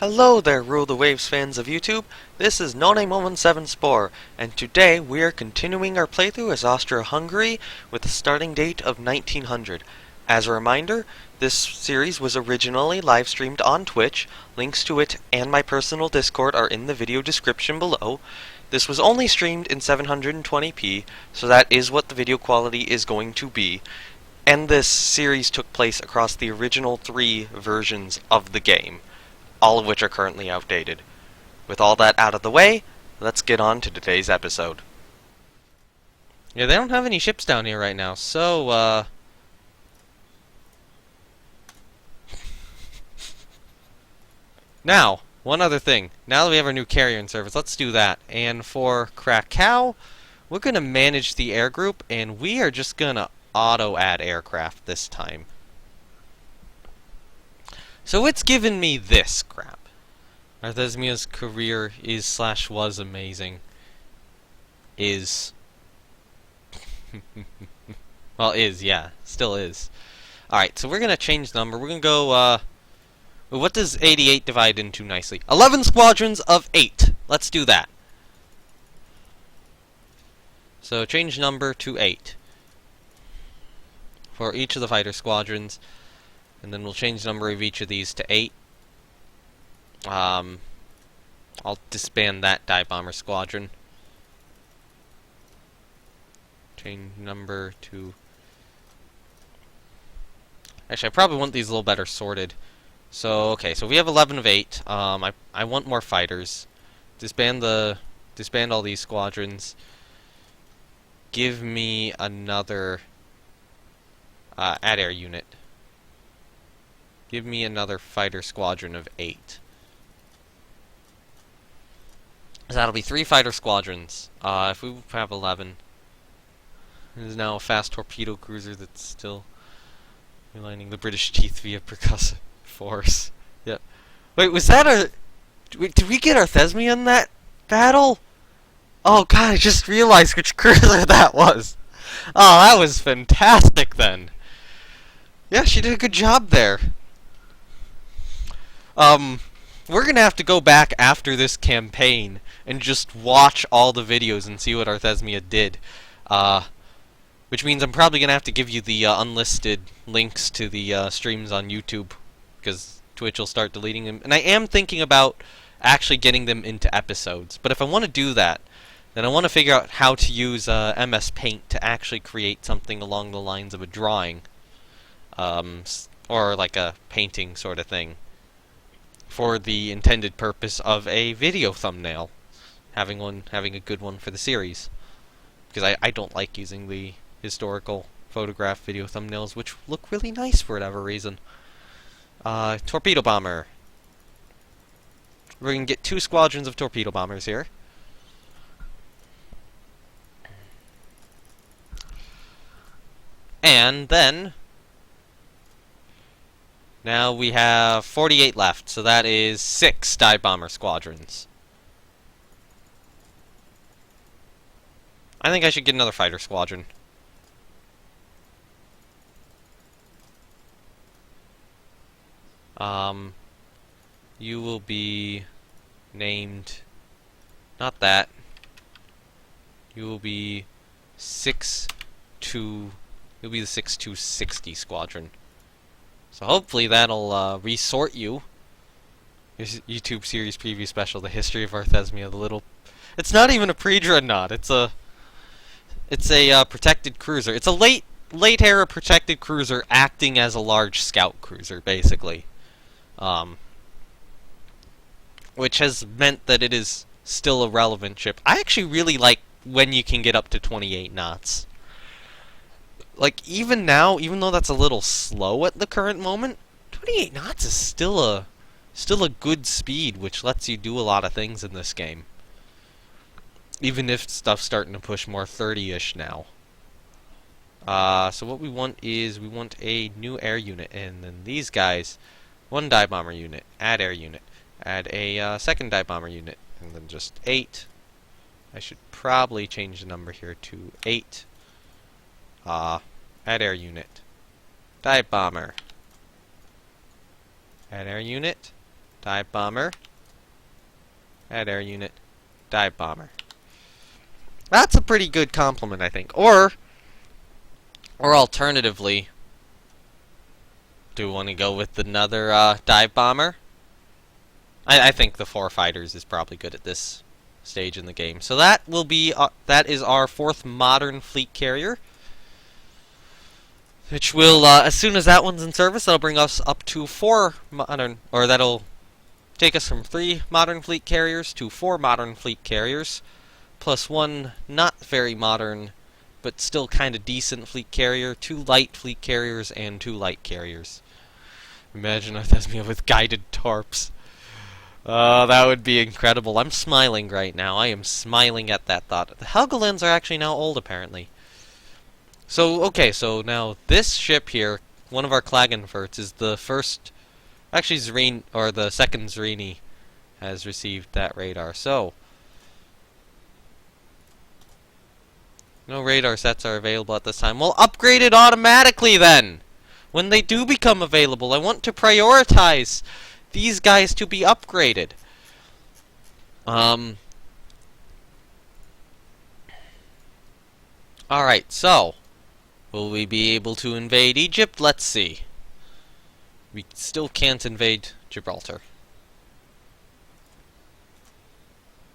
Hello there, Rule the Waves fans of YouTube. This is No-Name-017 Spore, and today we are continuing our playthrough as Austria-Hungary with a starting date of 1900. As a reminder, this series was originally live streamed on Twitch. Links to it and my personal Discord are in the video description below. This was only streamed in 720p, so that is what the video quality is going to be. And this series took place across the original 3 versions of the game, all of which are currently outdated. With all that out of the way, let's get on to today's episode. Yeah, they don't have any ships down here right now, so, Now, one other thing. Now that we have our new carrier in service, let's do that. And for Krakow, we're gonna manage the air group, and we are just gonna auto-add aircraft this time. So it's given me this crap. Arthesmia's career is/was amazing. Is. Well, yeah. Still is. Alright, so we're gonna change the number. We're gonna go, what does 88 divide into nicely? 11 squadrons of 8. Let's do that. So change number to 8. For each of the fighter squadrons. And then we'll change the number of each of these to 8. I'll disband that dive bomber squadron. Change number to... Actually, I probably want these a little better sorted. So, okay, so we have 11 of 8. I want more fighters. Disband all these squadrons. Give me another add air unit. Give me another fighter squadron of 8. So that'll be 3 fighter squadrons. If we have 11, there's now a fast torpedo cruiser that's still relining the British teeth via percussive force. Yep. Wait, was that a... Did we get Arthesmia in that battle? Oh god, I just realized which cruiser that was. Oh, that was fantastic then. Yeah, she did a good job there. We're gonna have to go back after this campaign and just watch all the videos and see what Arthesmia did. Which means I'm probably gonna have to give you the unlisted links to the streams on YouTube, because Twitch will start deleting them. And I am thinking about actually getting them into episodes. But if I want to do that, then I want to figure out how to use MS Paint to actually create something along the lines of a drawing. Or like a painting sort of thing, for the intended purpose of a video thumbnail, having a good one for the series, because I don't like using the historical photograph video thumbnails, which look really nice for whatever reason. Torpedo bomber. We're gonna get 2 squadrons of torpedo bombers here. And then now we have 48 left, so that is 6 dive bomber squadrons. I think I should get another fighter squadron. You will be named... Not that. You will be 6-2... You'll be the 6260 squadron. So hopefully that'll resort you. Here's YouTube series preview special, The History of Arthesmia, the little... It's not even a pre-dreadnought, it's a protected cruiser. It's a late era protected cruiser acting as a large scout cruiser, basically. Which has meant that it is still a relevant ship. I actually really like when you can get up to 28 knots. Like, even now, even though that's a little slow at the current moment, 28 knots is still a good speed, which lets you do a lot of things in this game. Even if stuff's starting to push more 30-ish now. So what we want is, we want a new air unit, and then these guys, 1 dive bomber unit, add air unit, add a second dive bomber unit, and then just 8. I should probably change the number here to 8. Add air unit. Dive bomber. Add air unit. Dive bomber. Add air unit. Dive bomber. That's a pretty good compliment, I think. Or alternatively, do we want to go with another dive bomber? I think the 4 fighters is probably good at this stage in the game. So that will be that is our 4th modern fleet carrier, which will as soon as that one's in service, that'll bring us up to 4 modern, or that'll take us from 3 modern fleet carriers to 4 modern fleet carriers, plus 1 not very modern but still kind of decent fleet carrier, 2 light fleet carriers, and 2 light carriers. Imagine Arthesmia with guided torps. Oh, that would be incredible. I'm smiling right now. I am smiling at that thought. The Helgolands are actually now old, apparently. So, okay, so now this ship here, one of our Klagenfurts, is the first... Actually, Zreen, or the second Zrini has received that radar. So, no radar sets are available at this time. Well, upgrade it automatically then! When they do become available, I want to prioritize these guys to be upgraded. Alright, so will we be able to invade Egypt? Let's see. We still can't invade Gibraltar.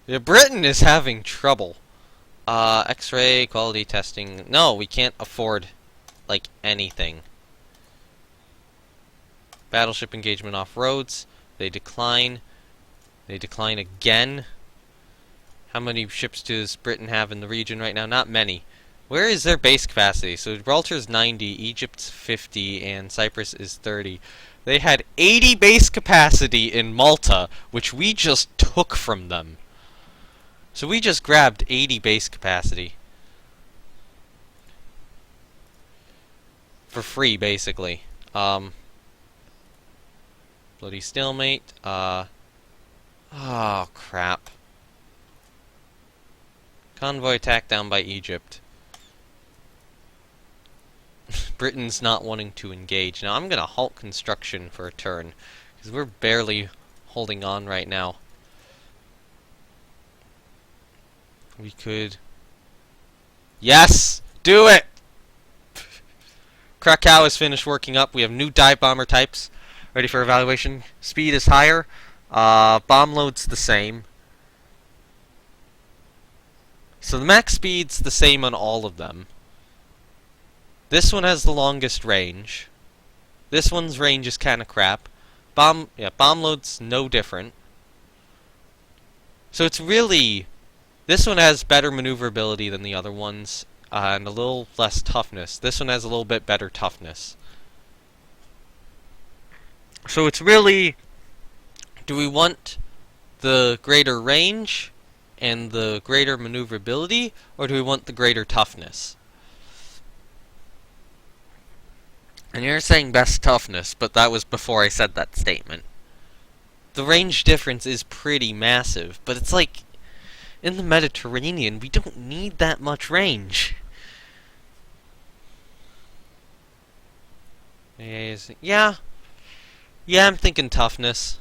Yeah, Britain is having trouble. X-ray, quality testing. No, we can't afford, like, anything. Battleship engagement off roads. They decline. They decline again. How many ships does Britain have in the region right now? Not many. Where is their base capacity? So Gibraltar's 90, Egypt's 50, and Cyprus is 30. They had 80 base capacity in Malta, which we just took from them. So we just grabbed 80 base capacity. For free, basically. Bloody stalemate. Oh, crap. Convoy attacked down by Egypt. Britain's not wanting to engage. Now, I'm going to halt construction for a turn, because we're barely holding on right now. We could... Yes! Do it! Krakow is finished working up. We have new dive bomber types ready for evaluation. Speed is higher. Bomb load's the same. So the max speed's the same on all of them. This one has the longest range. This one's range is kind of crap. Bomb load's no different. So it's really... This one has better maneuverability than the other ones, and a little less toughness. This one has a little bit better toughness. So it's really... Do we want the greater range and the greater maneuverability, or do we want the greater toughness? And you're saying best toughness, but that was before I said that statement. The range difference is pretty massive, but it's like... In the Mediterranean, we don't need that much range. Yeah, I'm thinking toughness.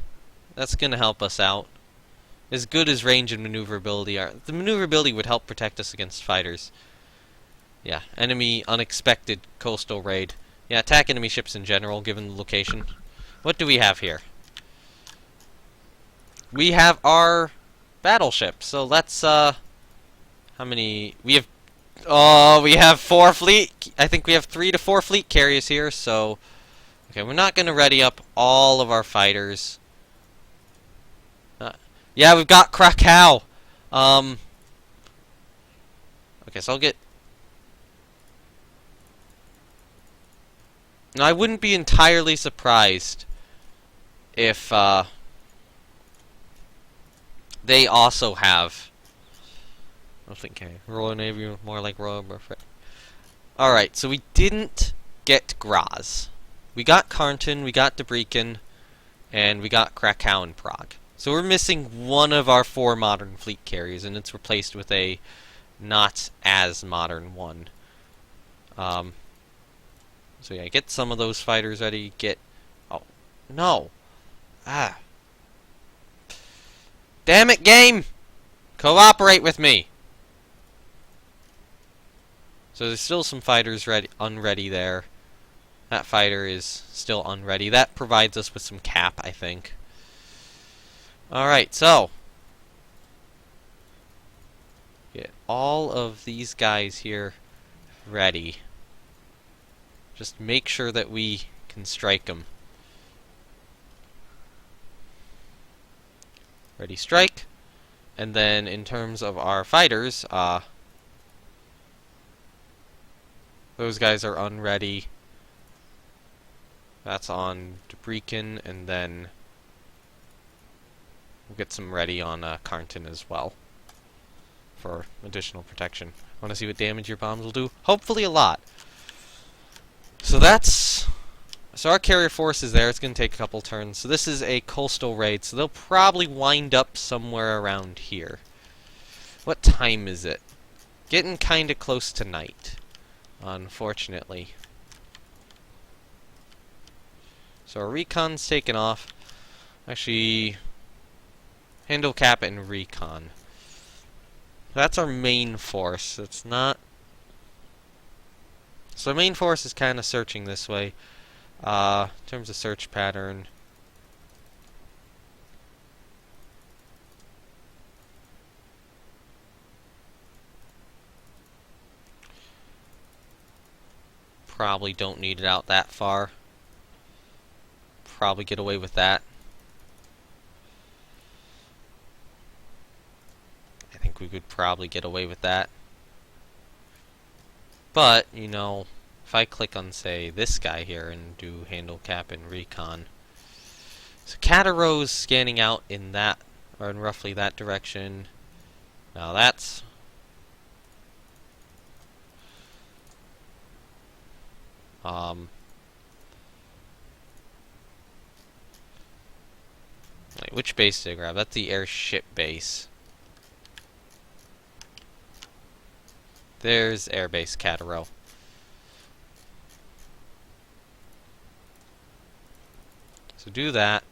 That's gonna help us out. As good as range and maneuverability are. The maneuverability would help protect us against fighters. Yeah, enemy unexpected coastal raid. Yeah, attack enemy ships in general, given the location. What do we have here? We have our... battleship. So let's how many we have? Oh, we have 4 fleet. I think we have 3 to 4 fleet carriers here. So okay, we're not gonna ready up all of our fighters. Yeah, we've got Krakow. Okay, so I'll get. Now I wouldn't be entirely surprised if they also have... I think Royal Navy, more like Royal Perfect. Alright, so we didn't get Graz. We got Karnton, we got Debrecen, and we got Krakow and Prague. So we're missing one of our 4 modern fleet carriers, and it's replaced with a not as modern one. So yeah, get some of those fighters ready, get... Oh, no! Damn it, game! Cooperate with me! So there's still some fighters unready there. That fighter is still unready. That provides us with some cap, I think. Alright, so. Get all of these guys here ready. Just make sure that we can strike them. Ready, strike. And then in terms of our fighters, those guys are unready. That's on Debrecen, and then we'll get some ready on Carnton as well for additional protection. Want to see what damage your bombs will do? Hopefully a lot. So our carrier force is there. It's going to take a couple turns. So this is a coastal raid, so they'll probably wind up somewhere around here. What time is it? Getting kind of close to night, unfortunately. So our recon's taken off. Actually, handle cap and recon. That's our main force. It's not. So our main force is kind of searching this way. In terms of search pattern. Probably don't need it out that far. Probably get away with that. I think we could probably get away with that. But, you know, if I click on, say, this guy here and do handle cap and recon. So Cataro's scanning out in that, or in roughly that direction. Now that's... Wait, which base did I grab? That's the airship base. There's airbase Cataro. So do that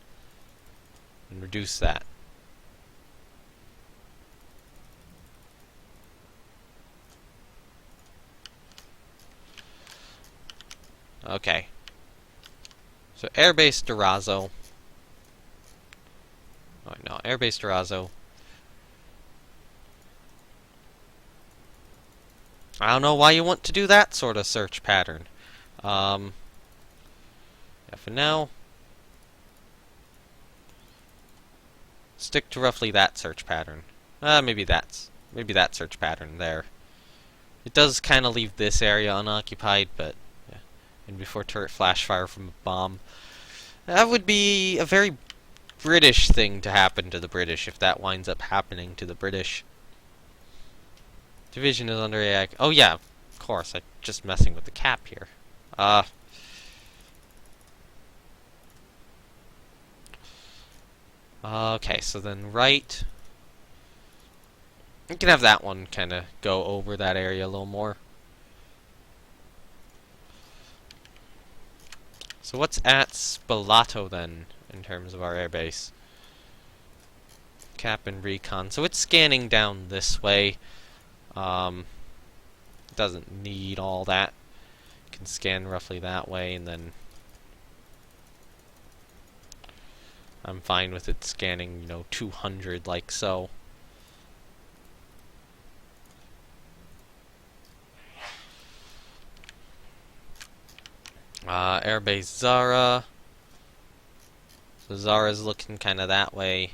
and reduce that. Okay. So airbase Durazzo. Oh no, airbase Durazzo. I don't know why you want to do that sort of search pattern. Yeah, for now, stick to roughly that search pattern. Maybe that search pattern there. It does kind of leave this area unoccupied, but yeah. And before turret flash fire from a bomb, that would be a very British thing to happen to the British if that winds up happening to the British. Division is under AI. Oh yeah, of course. I'm just messing with the cap here. Okay, so then right. You can have that one kind of go over that area a little more. So what's at Spalato then in terms of our airbase? Cap and recon. So it's scanning down this way. Doesn't need all that. Can scan roughly that way, and then I'm fine with it scanning, you know, 200 like so. Airbase Zara. So Zara's looking kind of that way.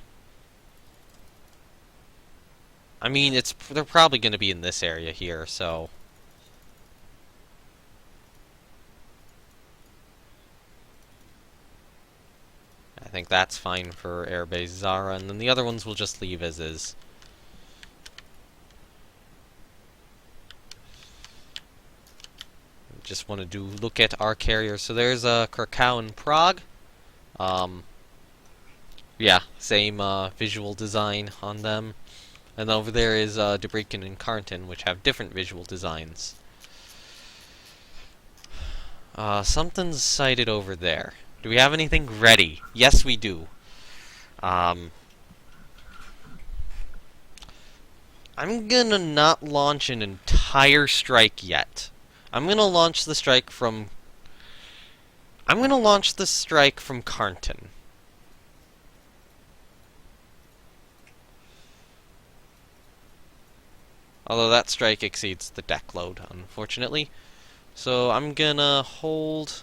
I mean, they're probably going to be in this area here, so I think that's fine for Airbase Zara, and then the other ones we'll just leave as is. Just want to look at our carriers. So there's Krakow and Prague. Yeah, same visual design on them. And over there is Debrecen and Carnton, which have different visual designs. Something's sighted over there. Do we have anything ready? Yes, we do. I'm gonna not launch an entire strike yet. I'm gonna launch the strike from... I'm gonna launch the strike from Carnton. Although that strike exceeds the deck load, unfortunately. So I'm gonna hold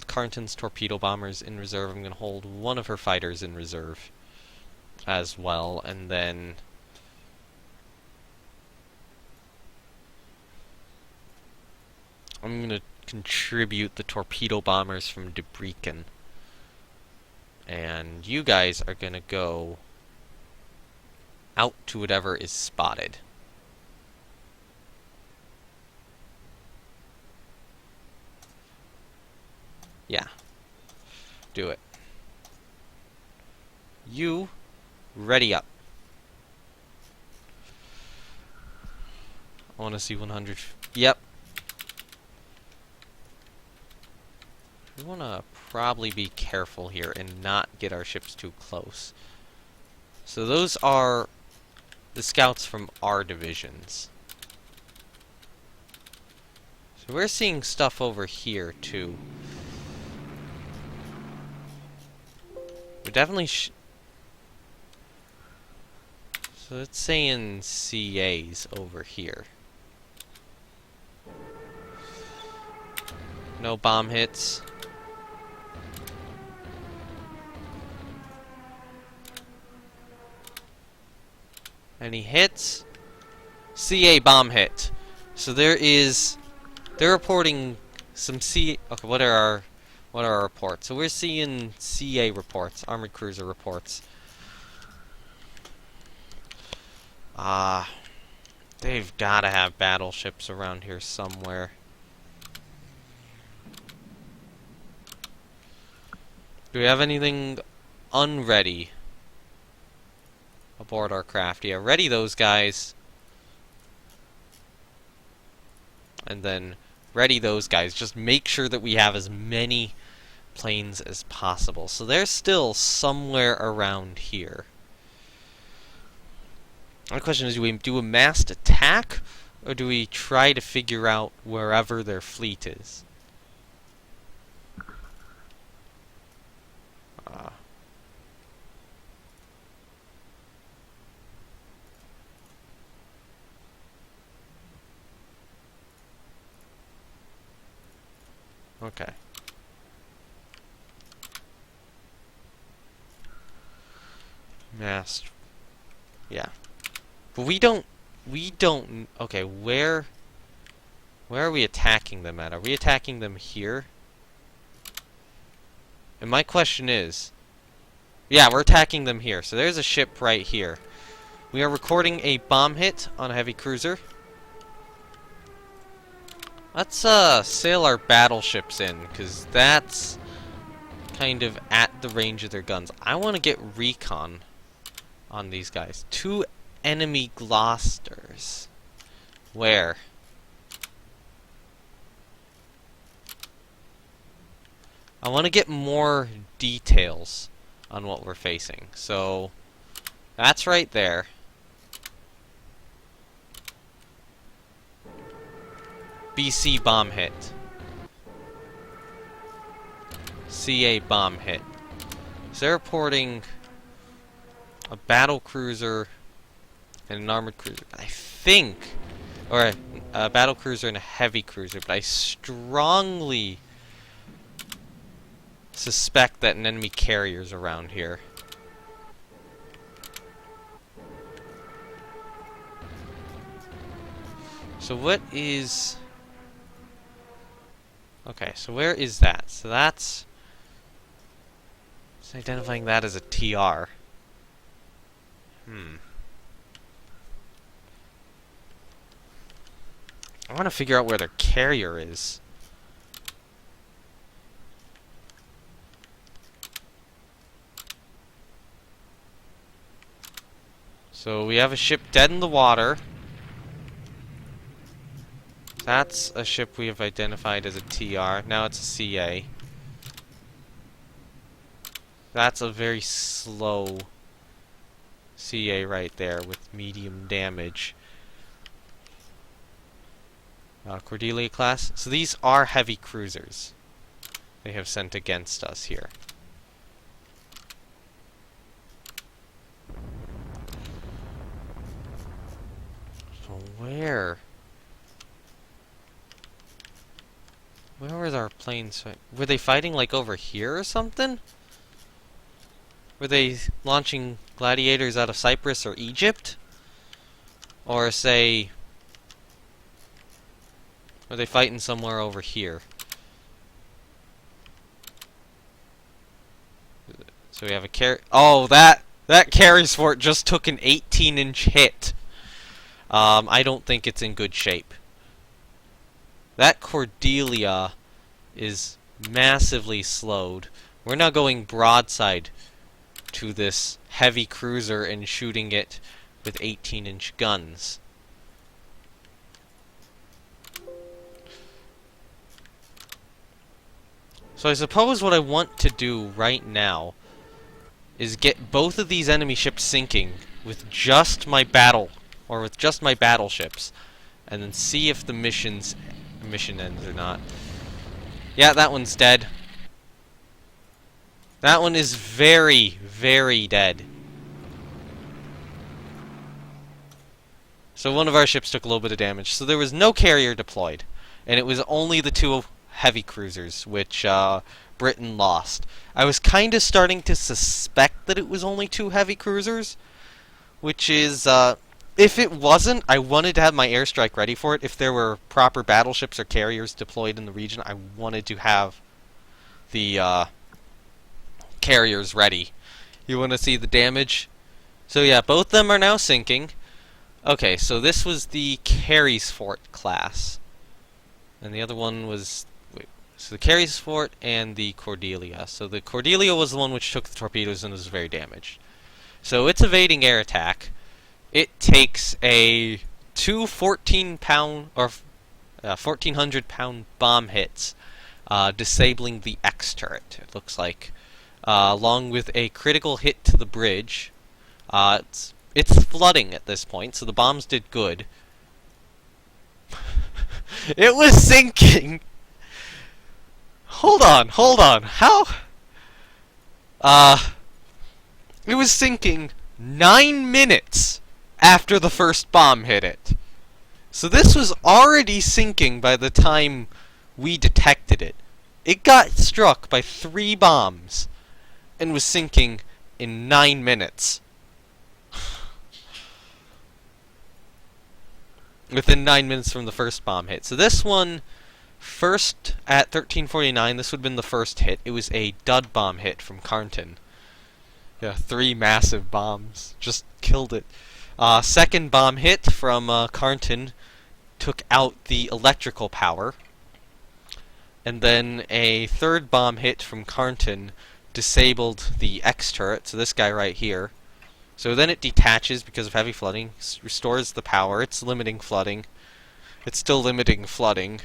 Carnton's torpedo bombers in reserve. I'm gonna hold one of her fighters in reserve as well, and then I'm gonna contribute the torpedo bombers from Debrecen. And you guys are gonna go out to whatever is spotted. Yeah. Do it. You, ready up. I want to see 100. Yep. We want to probably be careful here and not get our ships too close. So those are the scouts from our divisions. So we're seeing stuff over here too. We're definitely so it's saying CAs over here. No bomb hits. Any hits? CA bomb hit. So they're reporting some okay, what are our reports? So we're seeing CA reports, armored cruiser reports. They've gotta have battleships around here somewhere. Do we have anything unready aboard our craft? Yeah, ready those guys. And then ready those guys. Just make sure that we have as many planes as possible. So they're still somewhere around here. My question is, do we do a massed attack, or do we try to figure out wherever their fleet is? Okay. Massed. Yeah. But we don't, okay, where are we attacking them at? Are we attacking them here? And my question is, yeah, we're attacking them here. So there's a ship right here. We are recording a bomb hit on a heavy cruiser. Let's sail our battleships in, because that's kind of at the range of their guns. I want to get recon on these guys. 2 enemy Gloucesters. Where? I want to get more details on what we're facing. So that's right there. BC bomb hit. CA bomb hit. So they're reporting a battle cruiser and an armored cruiser. I think, or a battle cruiser and a heavy cruiser, but I strongly suspect that an enemy carrier's around here. So what is... Okay, so where is that? So that's... It's identifying that as a TR. I want to figure out where their carrier is. So we have a ship dead in the water. That's a ship we have identified as a TR. Now it's a CA. That's a very slow CA right there with medium damage. Cordelia class. So these are heavy cruisers they have sent against us here. So where was our planes? Were they fighting like over here or something? Were they launching gladiators out of Cyprus or Egypt? Or say, were they fighting somewhere over here? So we have a oh, that Carries fort just took an 18-inch hit. I don't think it's in good shape. That Cordelia is massively slowed. We're now going broadside to this heavy cruiser and shooting it with 18-inch guns. So I suppose what I want to do right now is get both of these enemy ships sinking with just my battleships, and then see if the mission ends or not. Yeah, that one's dead. That one is very, very dead. So one of our ships took a little bit of damage. So there was no carrier deployed, and it was only the two heavy cruisers, which Britain lost. I was kind of starting to suspect that it was only two heavy cruisers, which is, if it wasn't, I wanted to have my airstrike ready for it. If there were proper battleships or carriers deployed in the region, I wanted to have the carriers ready. You want to see the damage? So yeah, both of them are now sinking. Okay, so this was the Carries fort class. And the other one was... So the Carries fort and the Cordelia. So the Cordelia was the one which took the torpedoes and was very damaged. So it's evading air attack. It takes two 14-pound or 1,400-pound bomb hits, disabling the X turret. It looks like, along with a critical hit to the bridge. It's flooding at this point, so the bombs did good. It was sinking. Hold on. How? It was sinking 9 minutes after the first bomb hit it. So this was already sinking by the time we detected it. It got struck by 3 bombs and was sinking in 9 minutes. Within 9 minutes from the first bomb hit. So this one, first at 1349, this would have been the first hit. It was a dud bomb hit from Carnton. Yeah, 3 massive bombs. Just killed it. Second bomb hit from Carnton took out the electrical power. And then a third bomb hit from Carnton disabled the X turret, so this guy right here. So then it detaches because of heavy flooding, restores the power. It's limiting flooding. It's still limiting flooding.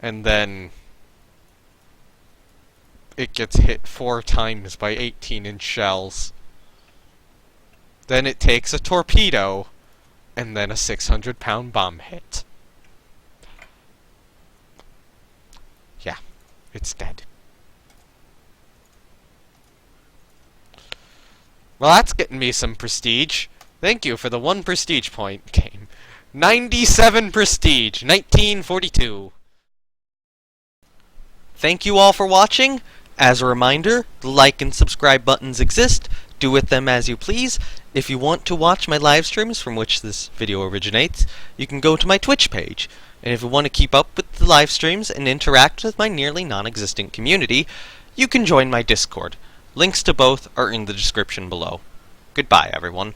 And then it gets hit 4 times by 18-inch shells. Then it takes a torpedo, and then a 600-pound bomb hit. Yeah, it's dead. Well, that's getting me some prestige. Thank you for the 1 prestige point game. 97 prestige, 1942. Thank you all for watching. As a reminder, the like and subscribe buttons exist. Do with them as you please. If you want to watch my live streams from which this video originates, you can go to my Twitch page. And if you want to keep up with the live streams and interact with my nearly non-existent community, you can join my Discord. Links to both are in the description below. Goodbye, everyone.